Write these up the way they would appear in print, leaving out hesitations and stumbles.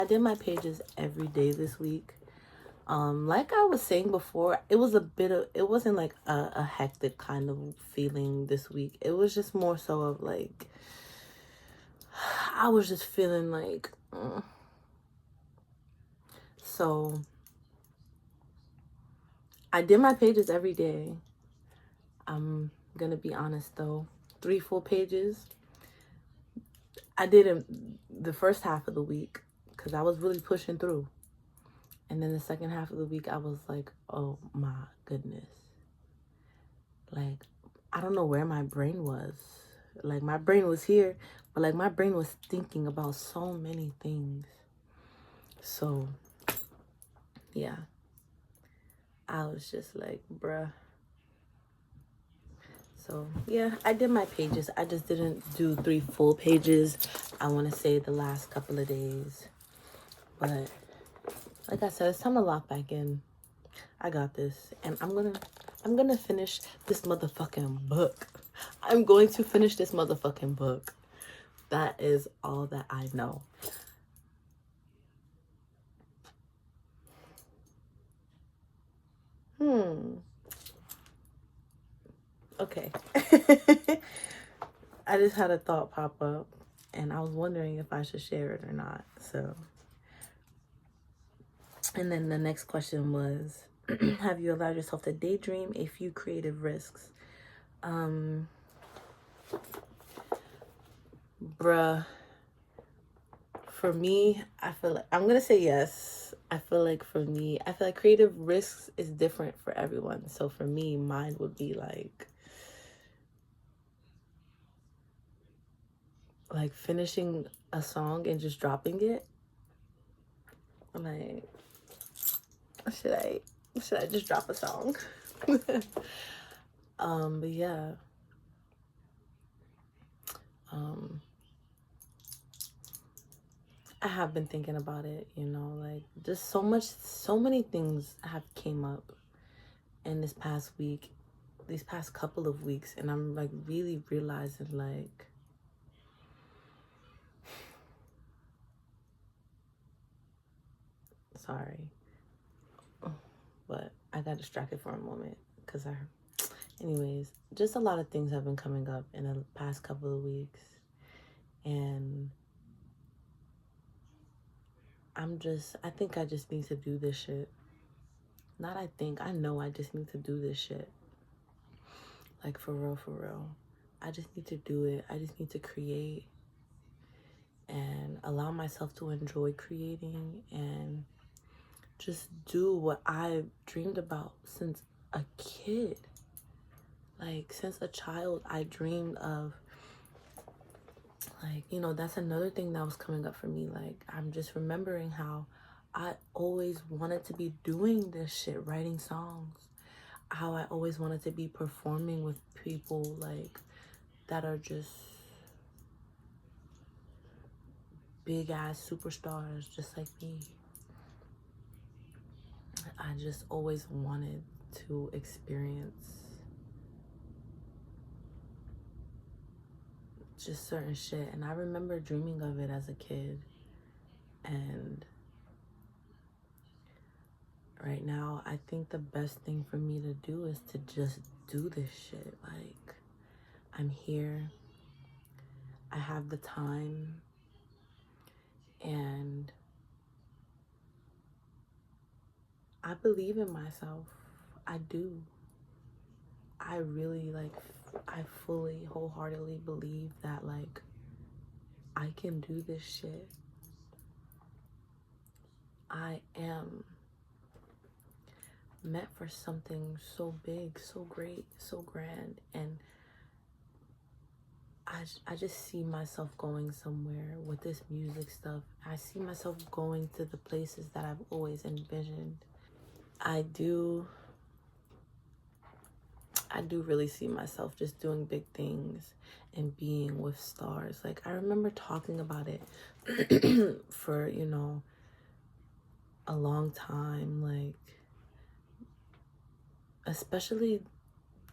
I did my pages every day this week. Like I was saying before, it was it wasn't like a hectic kind of feeling this week. It was just more so of like, I was just feeling like, so I did my pages every day. I'm gonna be honest though, 3 full pages. I did it the first half of the week because I was really pushing through. And then the second half of the week, I was like, oh my goodness. Like, I don't know where my brain was. Like, my brain was here, but like, my brain was thinking about so many things. So, yeah. I was just like, bruh. So, yeah, I did my pages. I just didn't do 3 full pages. I want to say the last couple of days. But, like I said, it's time to lock back in. I got this. And I'm gonna finish this motherfucking book. I'm going to finish this motherfucking book. That is all that I know. Okay. I just had a thought pop up and I was wondering if I should share it or not. So, and then the next question was, have you allowed yourself to daydream a few creative risks? Bruh, for me, I feel like I'm gonna say yes. I feel like for me, I feel like creative risks is different for everyone. So for me, mine would be like finishing a song and just dropping it. Like, should I just drop a song? But yeah. I have been thinking about it, you know, like just so many things have came up in this past week, these past couple of weeks, and I'm like really realizing like, sorry, but I got distracted for a moment because anyways, just a lot of things have been coming up in the past couple of weeks, and I think I just need to do this shit. Not I know I just need to do this shit. Like for real, for real. I just need to do it. I just need to create and allow myself to enjoy creating and just do what I dreamed about since a kid. Like since a child, I dreamed of like, you know, that's another thing that was coming up for me. Like I'm just remembering how I always wanted to be doing this shit, writing songs. How I always wanted to be performing with people like that are just big ass superstars just like me. I just always wanted to experience just certain shit. And I remember dreaming of it as a kid. And right now, I think the best thing for me to do is to just do this shit. Like, I'm here. I have the time. And I believe in myself. I do. I really, like, I fully, wholeheartedly believe that, like, I can do this shit. I am meant for something so big, so great, so grand. And I just see myself going somewhere with this music stuff. I see myself going to the places that I've always envisioned. I do really see myself just doing big things and being with stars. Like I remember talking about it for, you know, a long time, like especially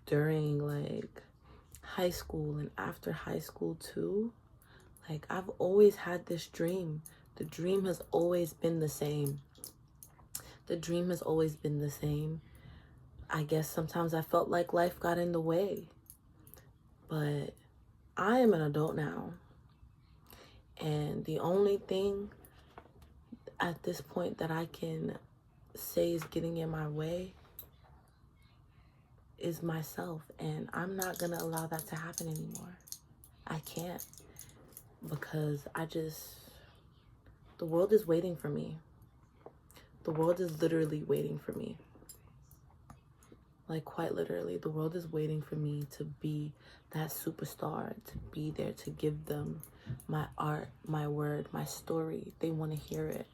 during like high school and after high school too. Like I've always had this dream The dream has always been the same. The dream has always been the same. I guess sometimes I felt like life got in the way. But I am an adult now. And the only thing at this point that I can say is getting in my way is myself. And I'm not going to allow that to happen anymore. I can't. Because the world is waiting for me. The world is literally waiting for me. Like, quite literally, the world is waiting for me to be that superstar, to be there, to give them my art, my word, my story. They want to hear it.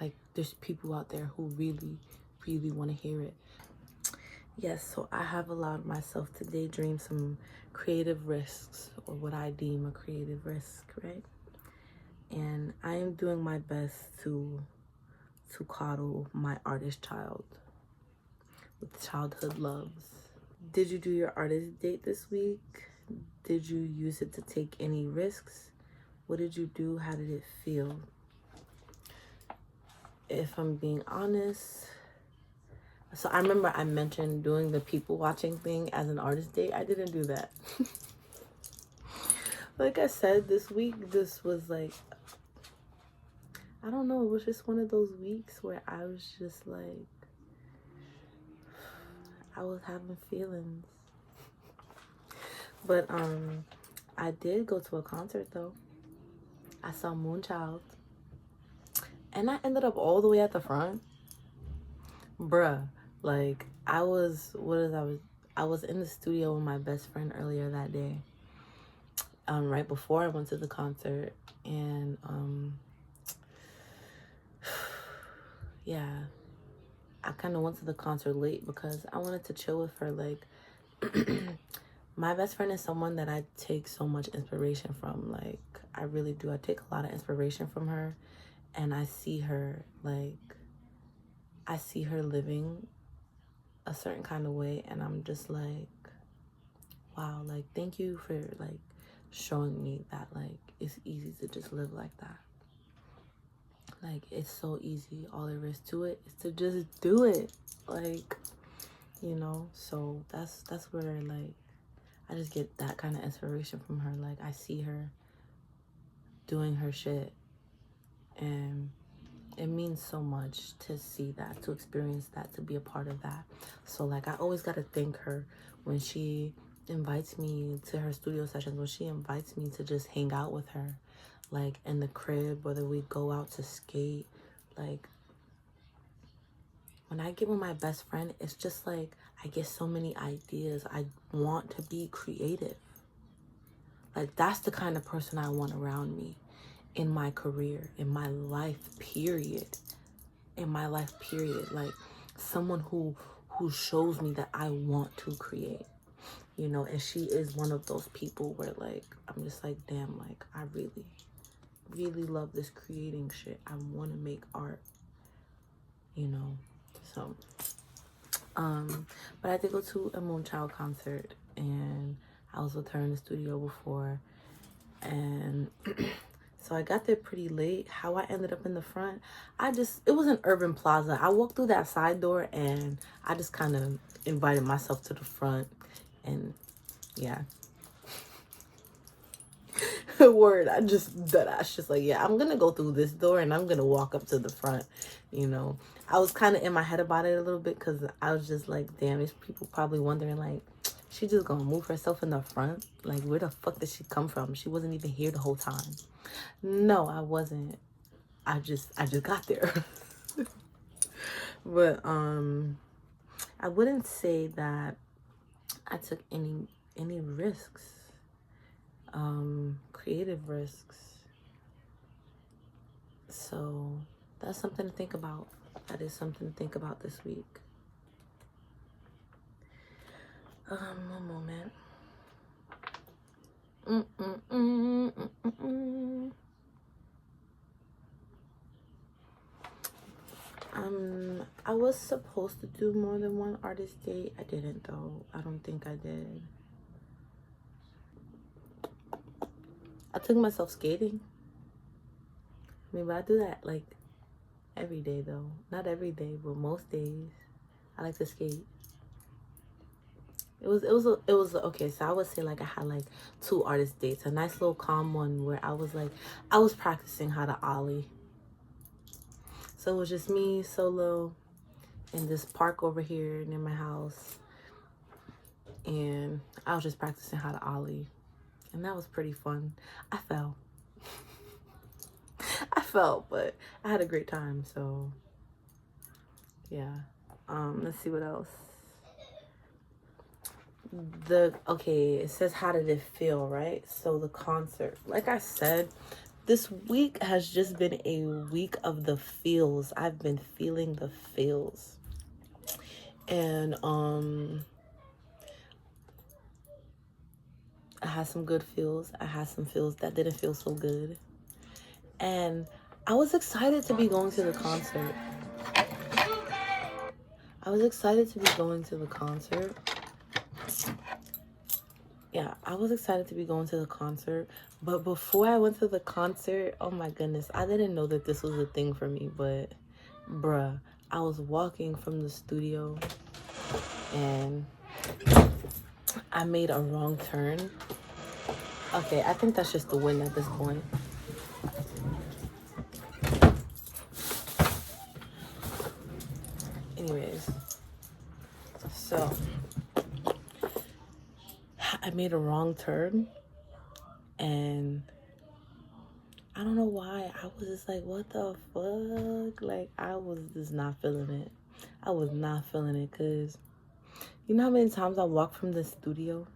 Like, there's people out there who really, really want to hear it. Yes, so I have allowed myself to daydream some creative risks, or what I deem a creative risk, right? And I am doing my best to coddle my artist child with childhood loves. Did you do your artist date this week? Did you use it to take any risks? What did you do? How did it feel? If I'm being honest, so I remember I mentioned doing the people watching thing as an artist date. I didn't do that. Like I said, this week, this was like, I don't know, it was just one of those weeks where I was just like, I was having feelings. But I did go to a concert though. I saw Moonchild. And I ended up all the way at the front. Bruh. Like, I was in the studio with my best friend earlier that day. Right before I went to the concert. And yeah. I kind of went to the concert late because I wanted to chill with her. Like, my best friend is someone that I take so much inspiration from. Like, I really do. I take a lot of inspiration from her. And I see her, like, I see her living a certain kind of way. And I'm just like, wow, like, thank you for, like, showing me that, like, it's easy to just live like that. Like, it's so easy. All there is to it is to just do it. Like, you know, so that's where, like, I just get that kind of inspiration from her. Like, I see her doing her shit, and it means so much to see that, to experience that, to be a part of that. So, like, I always got to thank her when she invites me to her studio sessions, when she invites me to just hang out with her, like, in the crib, whether we go out to skate. Like, when I get with my best friend, it's just like I get so many ideas. I want to be creative. Like, that's the kind of person I want around me in my career, in my life, period. In my life, period. Like, someone who shows me that I want to create, you know. And she is one of those people where, like, I'm just like, damn, like, I really, really love this creating shit. I want to make art, you know. So, but I did go to a Moonchild concert, and I was with her in the studio before, and so I got there pretty late. How I ended up in the front, it was an Urban Plaza. I walked through that side door, and I just kind of invited myself to the front, and yeah. Word, I just like, yeah, I'm gonna go through this door and I'm gonna walk up to the front, you know. I was kind of in my head about it a little bit because I was just like, damn, there's people probably wondering, like, she just gonna move herself in the front? Like, where the fuck did she come from? She wasn't even here the whole time. No, I wasn't. I just got there. But I wouldn't say that I took any risks, creative risks. So that's something to think about. That is something to think about this week. One moment. I was supposed to do more than one artist date. I didn't, though. I don't think I did. I took myself skating. I mean, but I do that like every day though. Not every day, but most days. I like to skate. It was okay. So I would say like I had like 2 artist dates. A nice little calm one where I was practicing how to ollie. So it was just me solo in this park over here near my house, and I was just practicing how to ollie, and that was pretty fun. I fell. I fell, but I had a great time. So yeah. Let's see what else. It says how did it feel, right? So the concert, like I said, this week has just been a week of the feels. I've been feeling the feels. And I had some good feels. I had some feels that didn't feel so good. And I was excited to be going to the concert. Yeah, I was excited to be going to the concert. But before I went to the concert, oh my goodness, I didn't know that this was a thing for me. But bruh, I was walking from the studio and I made a wrong turn. Okay, I think that's just the wind at this point. Anyways, so I made a wrong turn and I don't know why. I was just like, what the fuck? Like, I was just not feeling it. I was not feeling it because you know how many times I walked from the studio?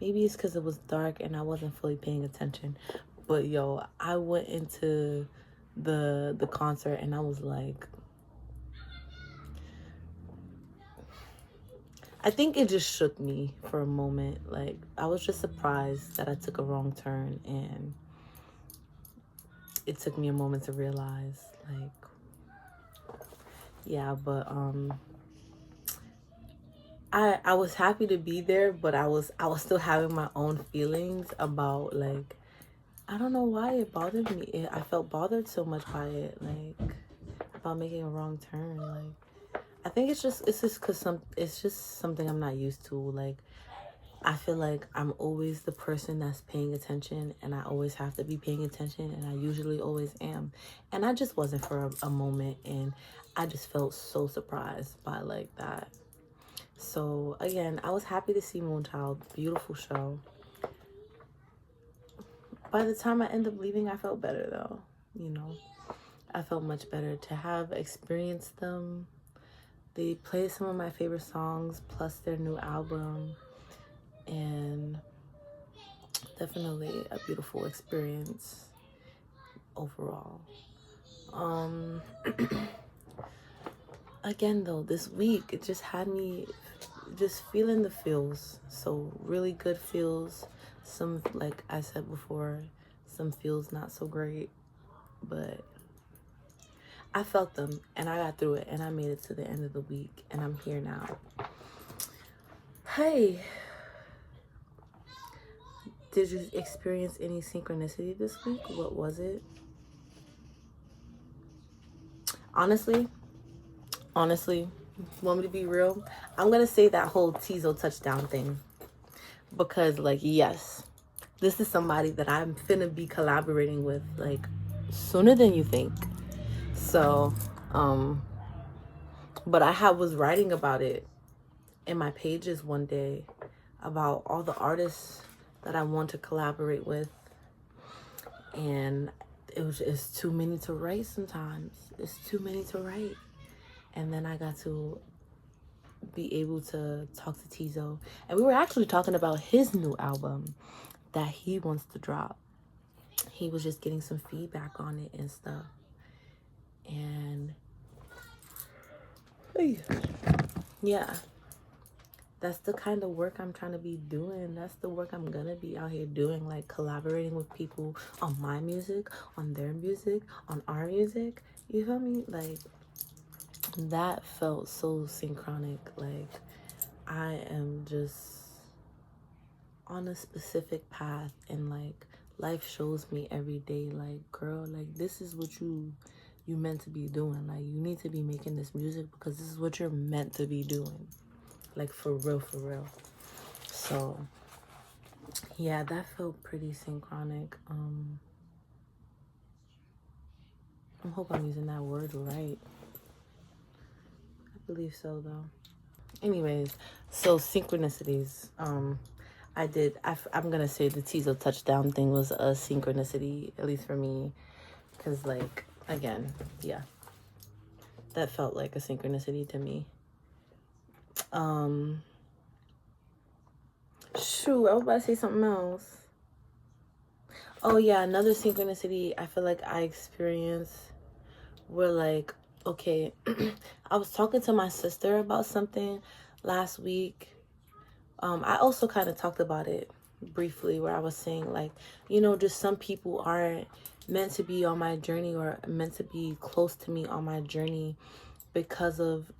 Maybe it's because it was dark and I wasn't fully paying attention. But yo, I went into the concert and I was like, I think it just shook me for a moment. Like, I was just surprised that I took a wrong turn, and it took me a moment to realize, like, yeah, but I was happy to be there, but I was still having my own feelings about, like, I don't know why it bothered me. I felt bothered so much by it, like, about making a wrong turn. Like, I think it's just because it's just something I'm not used to. Like, I feel like I'm always the person that's paying attention, and I always have to be paying attention, and I usually always am. And I just wasn't for a moment, and I just felt so surprised by like that. So again, I was happy to see Moonchild. Beautiful show. By the time I ended up leaving, I felt better though. You know, I felt much better to have experienced them. They played some of my favorite songs plus their new album, and definitely a beautiful experience overall. Again though, this week it just had me just feeling the feels. So really good feels, some, like I said before, some feels not so great, but I felt them and I got through it and I made it to the end of the week and I'm here now. Hey, did you experience any synchronicity this week? What was it? Honestly, want me to be real? I'm gonna say that whole Tizo touchdown thing. Because, like, yes, this is somebody that I'm finna be collaborating with, like, sooner than you think. So, but I was writing about it in my pages one day about all the artists that I want to collaborate with. And it's too many to write sometimes. It's too many to write. And then I got to be able to talk to Tizo. And we were actually talking about his new album that he wants to drop. He was just getting some feedback on it and stuff. And yeah, that's the kind of work I'm trying to be doing. That's the work I'm gonna be out here doing, like collaborating with people on my music, on their music, on our music. You feel me? Like, that felt so synchronic. Like, I am just on a specific path and like life shows me every day, like, girl, like, this is what you meant to be doing. Like, you need to be making this music because this is what you're meant to be doing. Like, for real, for real. So, yeah, that felt pretty synchronic. I hope I'm using that word right. I believe so, though. Anyways, so synchronicities. I'm gonna say the Tizo touchdown thing was a synchronicity, at least for me, because, like, again, yeah, that felt like a synchronicity to me. Shoot, I was about to say something else. Oh yeah, another synchronicity I feel like I experienced were, like, okay, I was talking to my sister about something last week. I also kind of talked about it briefly, where I was saying, like, you know, just some people aren't meant to be on my journey or meant to be close to me on my journey because of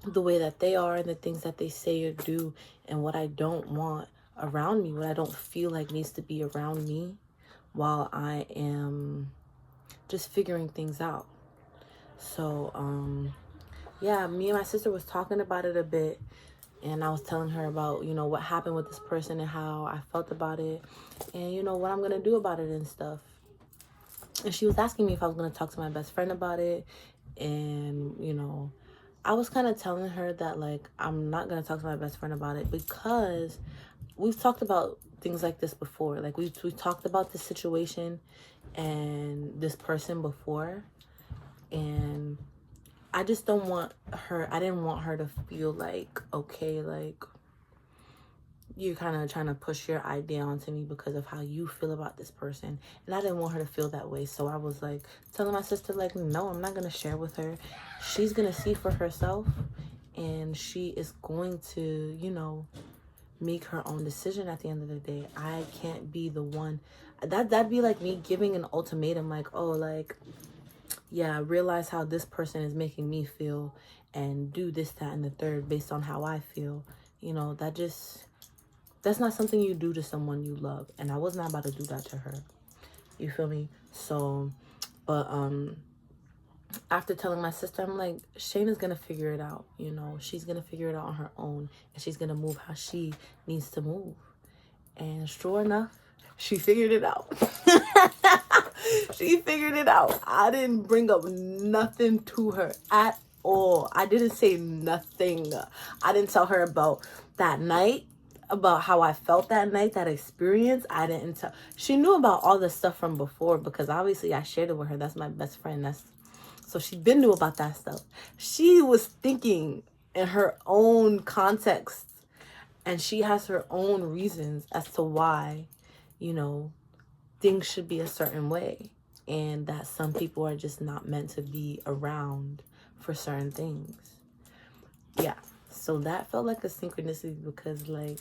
the way that they are and the things that they say or do, and what I don't want around me, what I don't feel like needs to be around me while I am just figuring things out. So, yeah, me and my sister was talking about it a bit, and I was telling her about, you know, what happened with this person and how I felt about it, and, you know, what I'm going to do about it and stuff. And she was asking me if I was going to talk to my best friend about it. And, you know, I was kind of telling her that, like, I'm not going to talk to my best friend about it because we've talked about things like this before. Like, we talked about this situation and this person before. And I just don't want her, I didn't want her to feel like, okay, like, you're kind of trying to push your idea onto me because of how you feel about this person. And I didn't want her to feel that way. So I was, like, telling my sister, like, no, I'm not going to share with her. She's going to see for herself. And she is going to, you know, make her own decision at the end of the day. I can't be the one. That'd be like me giving an ultimatum, like, oh, like, yeah, realize how this person is making me feel and do this, that, and the third based on how I feel. You know, that's not something you do to someone you love. And I was not about to do that to her. You feel me? So, but after telling my sister, I'm like, Shayna's gonna figure it out. You know, she's gonna figure it out on her own, and she's gonna move how she needs to move. And sure enough, she figured it out. She figured it out. I didn't bring up nothing to her at all. I didn't say nothing. I didn't tell her about that night, about how I felt that night, that experience. I didn't tell. She knew about all the stuff from before because obviously I shared it with her. That's my best friend. So she been knew about that stuff. She was thinking in her own context, and she has her own reasons as to why, you know, things should be a certain way, and that some people are just not meant to be around for certain things. Yeah, so that felt like a synchronicity because, like,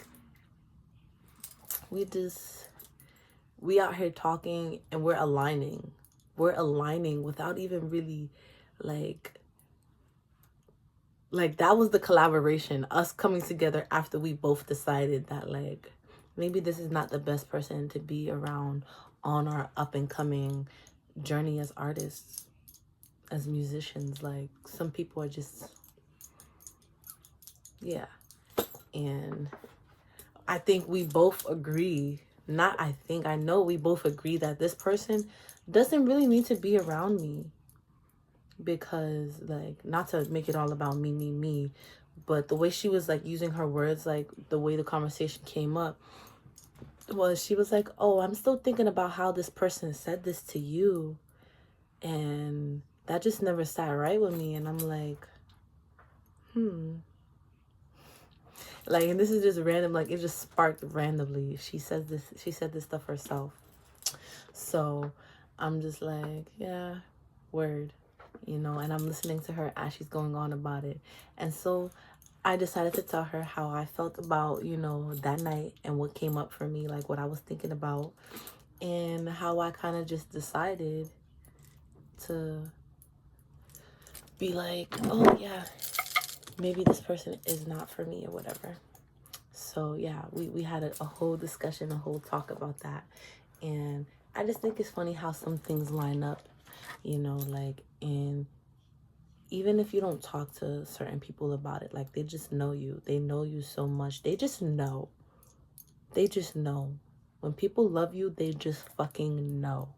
we out here talking and we're aligning without even really, like that was the collaboration, us coming together after we both decided that, like, maybe this is not the best person to be around on our up and coming journey as artists, as musicians. Like, some people are just, yeah. And I think we both agree, I know we both agree that this person doesn't really need to be around me because, like, not to make it all about me, but the way she was, like, using her words, like, the way the conversation came up was, she was like, oh, I'm still thinking about how this person said this to you, and that just never sat right with me. And I'm like, like, and this is just random, like, it just sparked randomly. She said this stuff herself. So I'm just like, yeah, word, you know, and I'm listening to her as she's going on about it. And so I decided to tell her how I felt about, you know, that night and what came up for me, like what I was thinking about, and how I kind of just decided to be like, oh yeah, maybe this person is not for me or whatever. So yeah, we had a whole discussion, a whole talk about that. And I just think it's funny how some things line up, you know, like, and even if you don't talk to certain people about it, like, they just know you. They know you so much. They just know. They just know. When people love you, they just fucking know.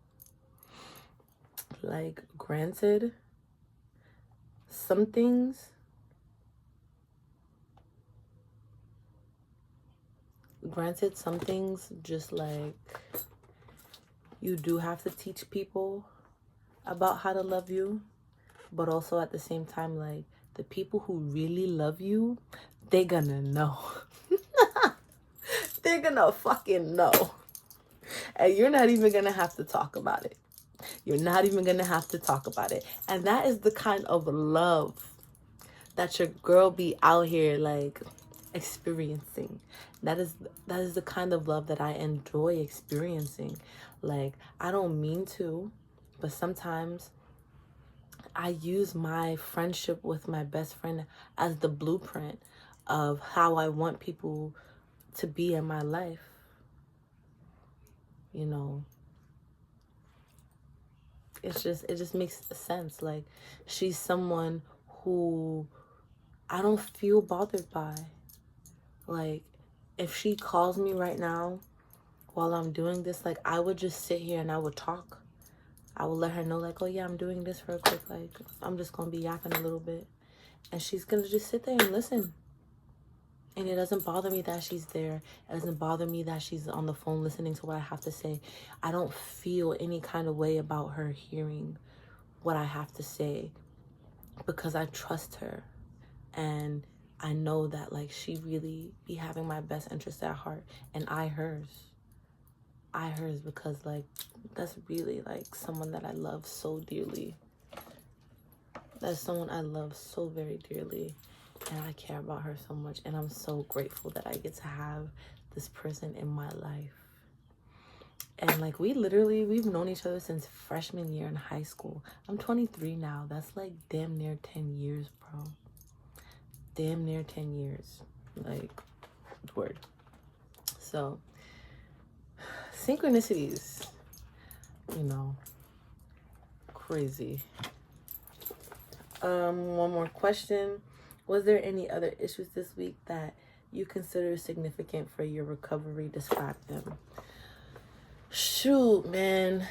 Like, granted, some things, just like, you do have to teach people about how to love you, but also at the same time, like, the people who really love you, they're gonna know. They're gonna fucking know. And you're not even gonna have to talk about it. You're not even gonna have to talk about it. And that is the kind of love that your girl be out here like experiencing. That is the kind of love that I enjoy experiencing. Like, I don't mean to, but sometimes I use my friendship with my best friend as the blueprint of how I want people to be in my life. You know, it just makes sense. Like, she's someone who I don't feel bothered by. Like, if she calls me right now while I'm doing this, like, I would just sit here and I would talk. I would let her know, like, oh yeah, I'm doing this real quick. Like, I'm just gonna be yapping a little bit. And she's gonna just sit there and listen. And it doesn't bother me that she's there. It doesn't bother me that she's on the phone listening to what I have to say. I don't feel any kind of way about her hearing what I have to say because I trust her. And I know that, like, she really be having my best interest at heart. And I hers. Because, like, that's really, like, someone that I love so dearly. That's someone I love so very dearly. And I care about her so much. And I'm so grateful that I get to have this person in my life. And, like, we've known each other since freshman year in high school. I'm 23 now. That's, like, damn near 10 years, bro. Damn near 10 years. Like, word. So, synchronicities. You know, crazy. One more question. Was there any other issues this week that you consider significant for your recovery? Describe them. Shoot, man.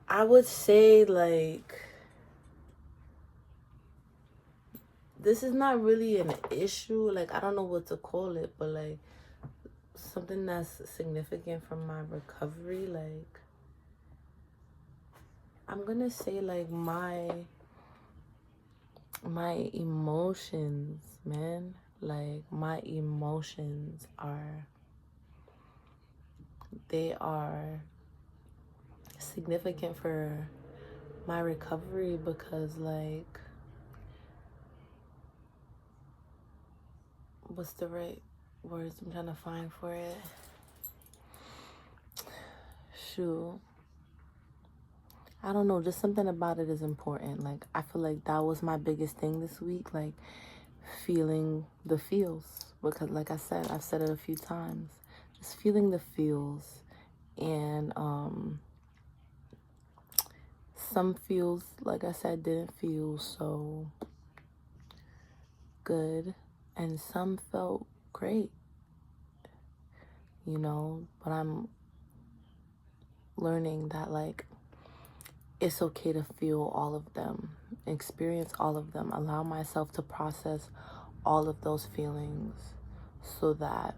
I would say, like, this is not really an issue. Like, I don't know what to call it, but, like, something that's significant for my recovery, like, I'm gonna say, like, my emotions, man. Like, my emotions they are significant for my recovery because, like, what's the right words I'm trying to find for it? Shoot. I don't know, just something about it is important. Like, I feel like that was my biggest thing this week, like, feeling the feels. Because, like I said, I've said it a few times, just feeling the feels. And some feels, like I said, didn't feel so good, and some felt great, you know. But I'm learning that, like, it's okay to feel all of them, experience all of them, allow myself to process all of those feelings so that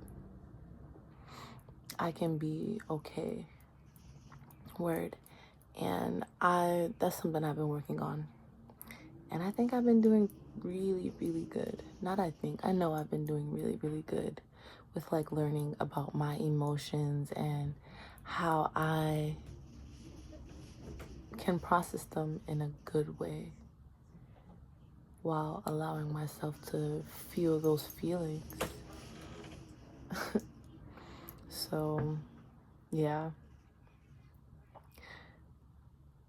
I can be okay. Word. And that's something I've been working on. And I think I've been doing really, really good. I know I've been doing really, really good with, like, learning about my emotions and how I can process them in a good way while allowing myself to feel those feelings. So, yeah.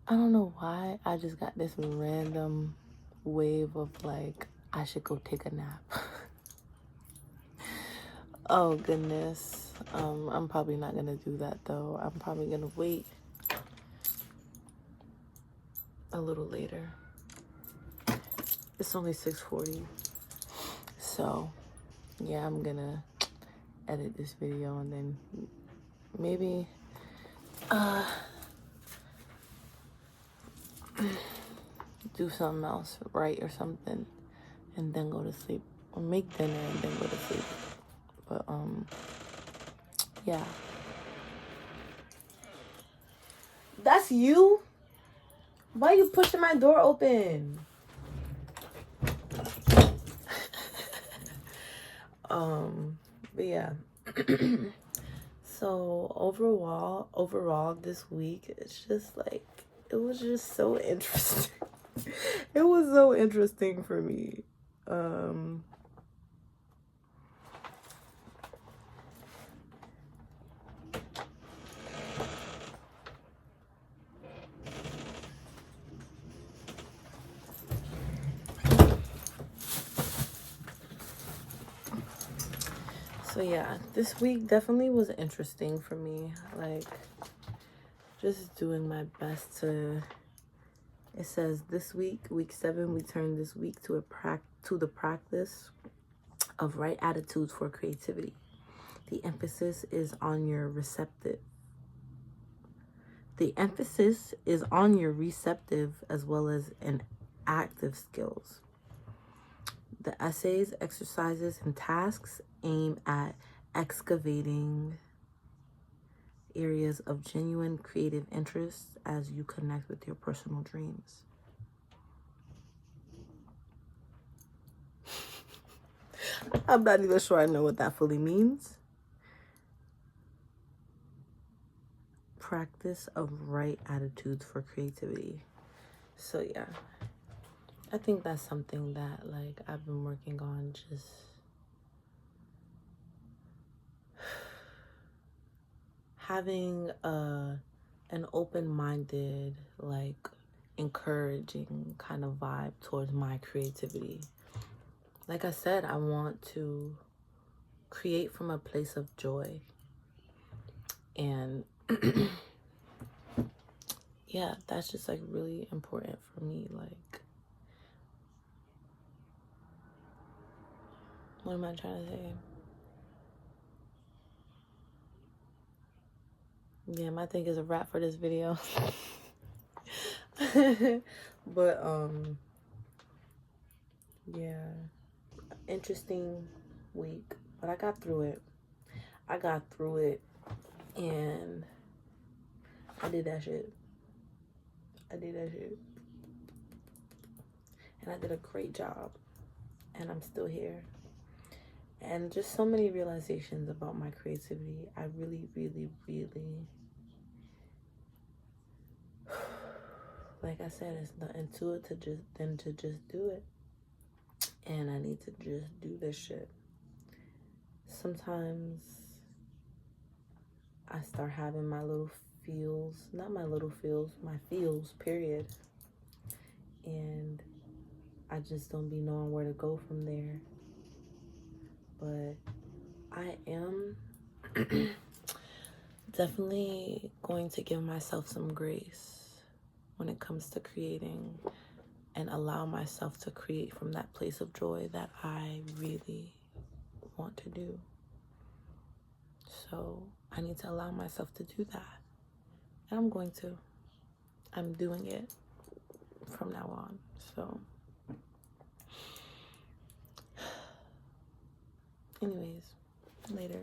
I don't know why I just got this random wave of, like, I should go take a nap. Oh, goodness. I'm probably not going to do that, though. I'm probably going to wait a little later. It's only 6:40. So, yeah, I'm gonna edit this video and then maybe do something else, write or something, and then go to sleep. Or make dinner and then go to sleep. But, yeah. That's you? Why are you pushing my door open? But yeah. So overall this week, it's just like, it was just so interesting. It was so interesting for me. So yeah, this week definitely was interesting for me. Like, just doing my best to. It says this week, week 7, we turn this week to the practice of right attitudes for creativity. The emphasis is on your receptive. The emphasis is on your receptive as well as an active skills. The essays, exercises, and tasks aim at excavating areas of genuine creative interest as you connect with your personal dreams. I'm not even sure I know what that fully means. Practice of right attitudes for creativity. So yeah, I think that's something that like I've been working on, just having an open-minded, like encouraging kind of vibe towards my creativity. Like I said, I want to create from a place of joy. And yeah, that's just like really important for me. Like, what am I trying to say? Yeah, I think it's a wrap for this video. But yeah, interesting week, but I got through it. And I did that shit. And I did a great job, and I'm still here. And just so many realizations about my creativity. I really, like I said, it's nothing to it than to just do it. And I need to just do this shit. Sometimes I start having my little feels, my feels, period. And I just don't be knowing where to go from there. But I am definitely going to give myself some grace when it comes to creating, and allow myself to create from that place of joy that I really want to do. So I need to allow myself to do that. And I'm going to. I'm doing it from now on. So anyways, later.